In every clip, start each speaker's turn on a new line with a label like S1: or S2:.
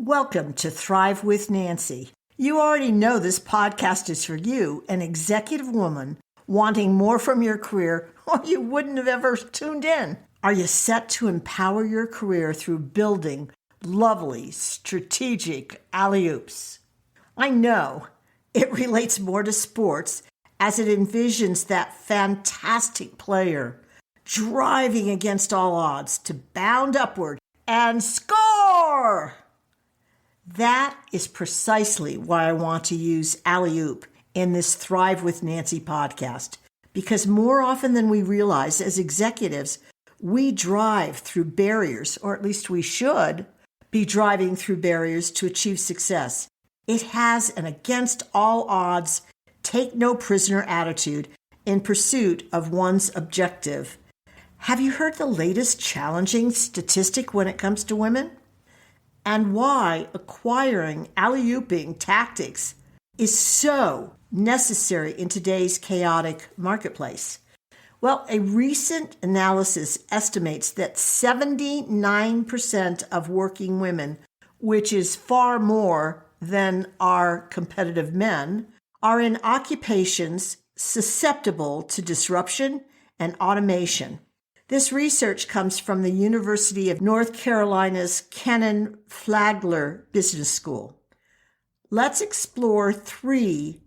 S1: Welcome to Thrive with Nancy. You already know this podcast is for you, an executive woman wanting more from your career, or you wouldn't have ever tuned in. Are you set to empower your career through building lovely, strategic alley-oops? I know it relates more to sports as it envisions that fantastic player driving against all odds to bound upward and score. That is precisely why I want to use alley-oop in this Thrive with Nancy podcast, because more often than we realize as executives, we drive through barriers, or at least we should be driving through barriers to achieve success. It has an against all odds, take no prisoner attitude in pursuit of one's objective. Have you heard the latest challenging statistic when it comes to women? And why acquiring alley-ooping tactics is so necessary in today's chaotic marketplace. Well, a recent analysis estimates that 79% of working women, which is far more than our competitive men, are in occupations susceptible to disruption and automation. This research comes from the University of North Carolina's Kennan Flagler Business School. Let's explore 3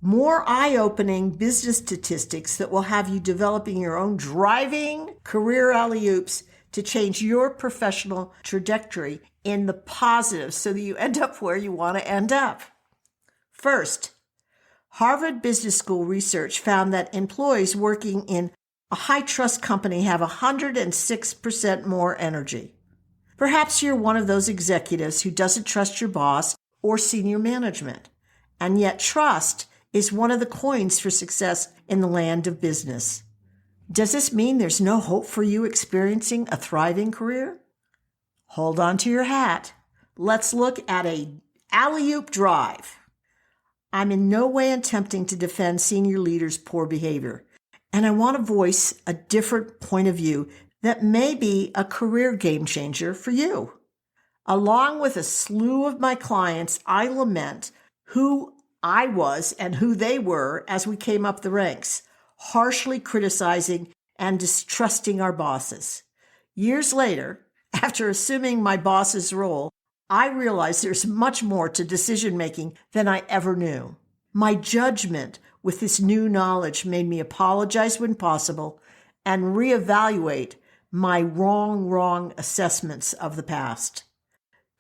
S1: more eye-opening business statistics that will have you developing your own driving career alley-oops to change your professional trajectory in the positive so that you end up where you want to end up. First, Harvard Business School research found that employees working in a high-trust company have 106% more energy. Perhaps you're one of those executives who doesn't trust your boss or senior management, and yet trust is one of the coins for success in the land of business. Does this mean there's no hope for you experiencing a thriving career? Hold on to your hat. Let's look at an alley-oop drive. I'm in no way attempting to defend senior leaders' poor behavior. And I want to voice a different point of view that may be a career game changer for you. Along with a slew of my clients, I lament who I was and who they were as we came up the ranks, harshly criticizing and distrusting our bosses. Years later, after assuming my boss's role, I realized there's much more to decision-making than I ever knew. My judgment with this new knowledge made me apologize when possible and reevaluate my wrong assessments of the past.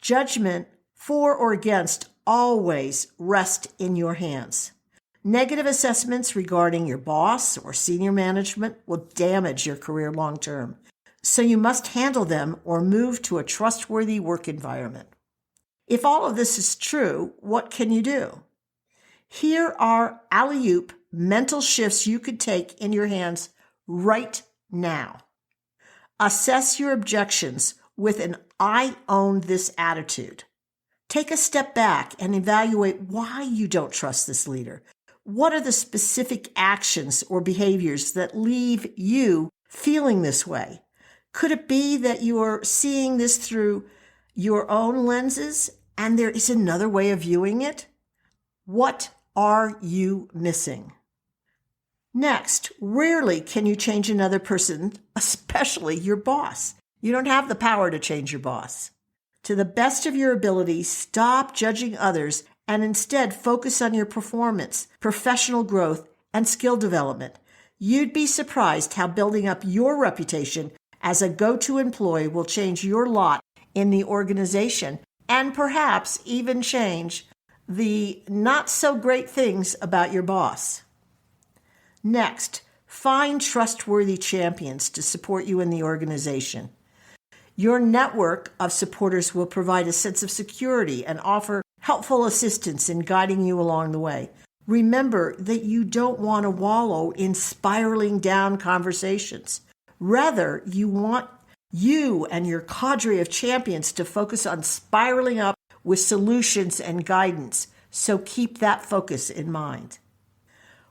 S1: Judgment for or against always rest in your hands. Negative assessments regarding your boss or senior management will damage your career long term, so you must handle them or move to a trustworthy work environment. If all of this is true, what can you do? Here are alley-oop mental shifts you could take in your hands right now. Assess your objections with an I own this attitude. Take a step back and evaluate why you don't trust this leader. What are the specific actions or behaviors that leave you feeling this way? Could it be that you are seeing this through your own lenses and there is another way of viewing it? What are you missing? Next, rarely can you change another person, especially your boss. You don't have the power to change your boss. To the best of your ability, stop judging others and instead focus on your performance, professional growth, and skill development. You'd be surprised how building up your reputation as a go-to employee will change your lot in the organization and perhaps even change the not so great things about your boss. Next, find trustworthy champions to support you in the organization. Your network of supporters will provide a sense of security and offer helpful assistance in guiding you along the way. Remember that you don't want to wallow in spiraling down conversations. Rather, you want you and your cadre of champions to focus on spiraling up with solutions and guidance. So keep that focus in mind.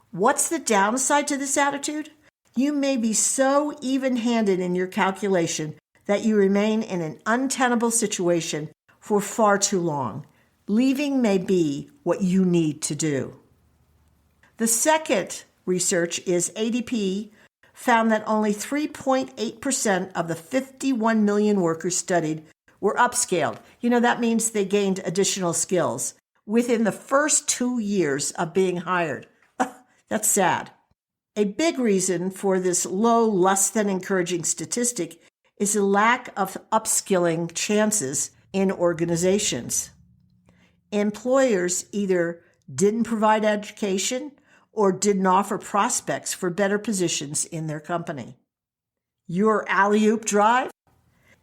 S1: What's the downside to this attitude? You may be so even-handed in your calculation that you remain in an untenable situation for far too long. Leaving may be what you need to do. The second research is ADP found that only 3.8% of the 51 million workers studied were upscaled. That means they gained additional skills within the first 2 years of being hired. That's sad. A big reason for this low, less than encouraging statistic is a lack of upskilling chances in organizations. Employers either didn't provide education or didn't offer prospects for better positions in their company. Your alley-oop drive?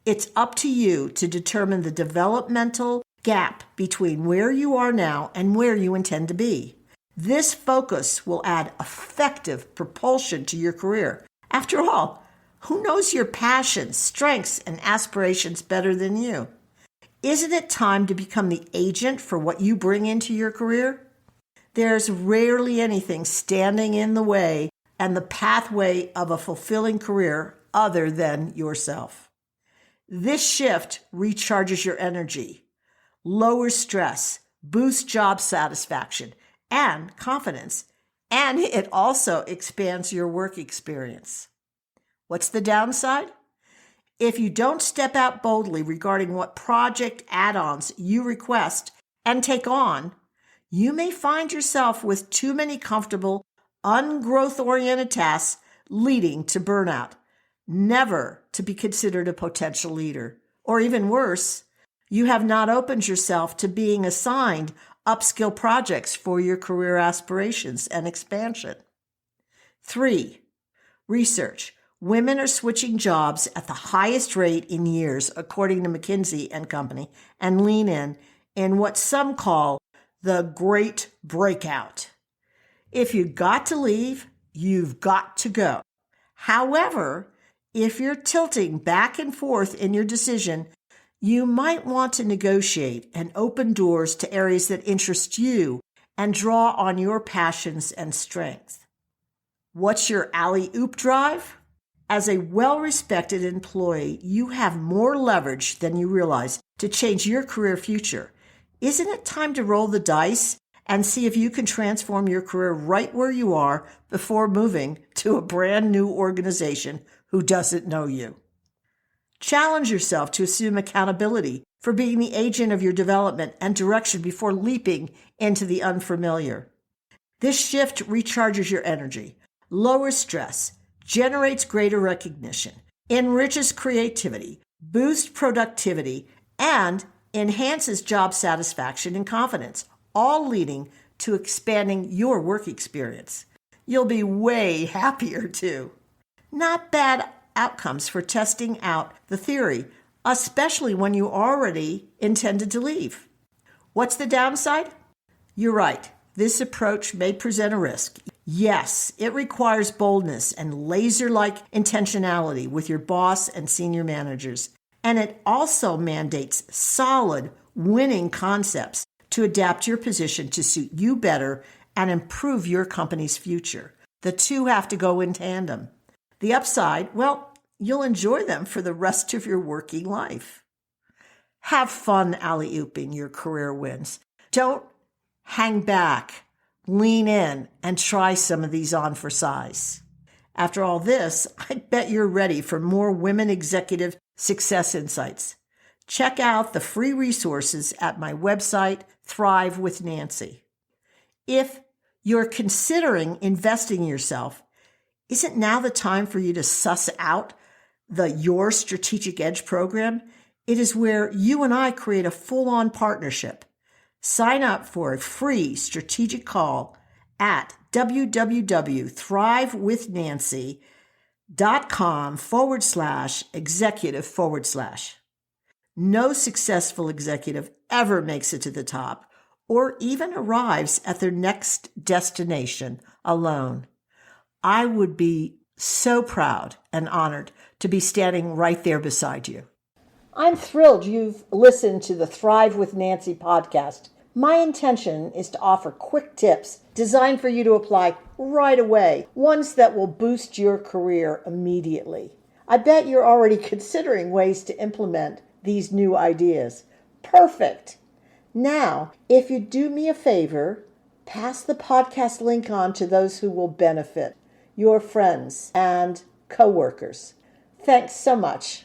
S1: It's up to you to determine the developmental gap between where you are now and where you intend to be. This focus will add effective propulsion to your career. After all, who knows your passions, strengths, and aspirations better than you? Isn't it time to become the agent for what you bring into your career? There's rarely anything standing in the way and the pathway of a fulfilling career other than yourself. This shift recharges your energy, lowers stress, boosts job satisfaction and confidence, and it also expands your work experience. What's the downside? If you don't step out boldly regarding what project add-ons you request and take on, you may find yourself with too many comfortable, ungrowth-oriented tasks leading to burnout, never to be considered a potential leader. Or even worse, you have not opened yourself to being assigned upskill projects for your career aspirations and expansion. 3. Research. Women are switching jobs at the highest rate in years, according to McKinsey & Company, and Lean in what some call the great breakout. If you got to leave, you've got to go. However, if you're tilting back and forth in your decision, you might want to negotiate and open doors to areas that interest you and draw on your passions and strengths. What's your alley-oop drive? As a well-respected employee, you have more leverage than you realize to change your career future. Isn't it time to roll the dice and see if you can transform your career right where you are before moving to a brand new organization who doesn't know you? Challenge yourself to assume accountability for being the agent of your development and direction before leaping into the unfamiliar. This shift recharges your energy, lowers stress, generates greater recognition, enriches creativity, boosts productivity, and enhances job satisfaction and confidence, all leading to expanding your work experience. You'll be way happier too. Not bad outcomes for testing out the theory, especially when you already intended to leave. What's the downside? You're right. This approach may present a risk. Yes, it requires boldness and laser-like intentionality with your boss and senior managers. And it also mandates solid, winning concepts to adapt your position to suit you better and improve your company's future. The two have to go in tandem. The upside, well, you'll enjoy them for the rest of your working life. Have fun alley-ooping your career wins. Don't hang back, lean in, and try some of these on for size. After all this, I bet you're ready for more women executive success insights. Check out the free resources at my website, Thrive with Nancy. If you're considering investing in yourself, isn't now the time for you to suss out the Your Strategic Edge program? It is where you and I create a full-on partnership. Sign up for a free strategic call at www.thrivewithnancy.com/executive/. No successful executive ever makes it to the top or even arrives at their next destination alone. I would be so proud and honored to be standing right there beside you. I'm thrilled you've listened to the Thrive with Nancy podcast. My intention is to offer quick tips designed for you to apply right away, ones that will boost your career immediately. I bet you're already considering ways to implement these new ideas. Perfect. Now, if you do me a favor, pass the podcast link on to those who will benefit, your friends and coworkers. Thanks so much.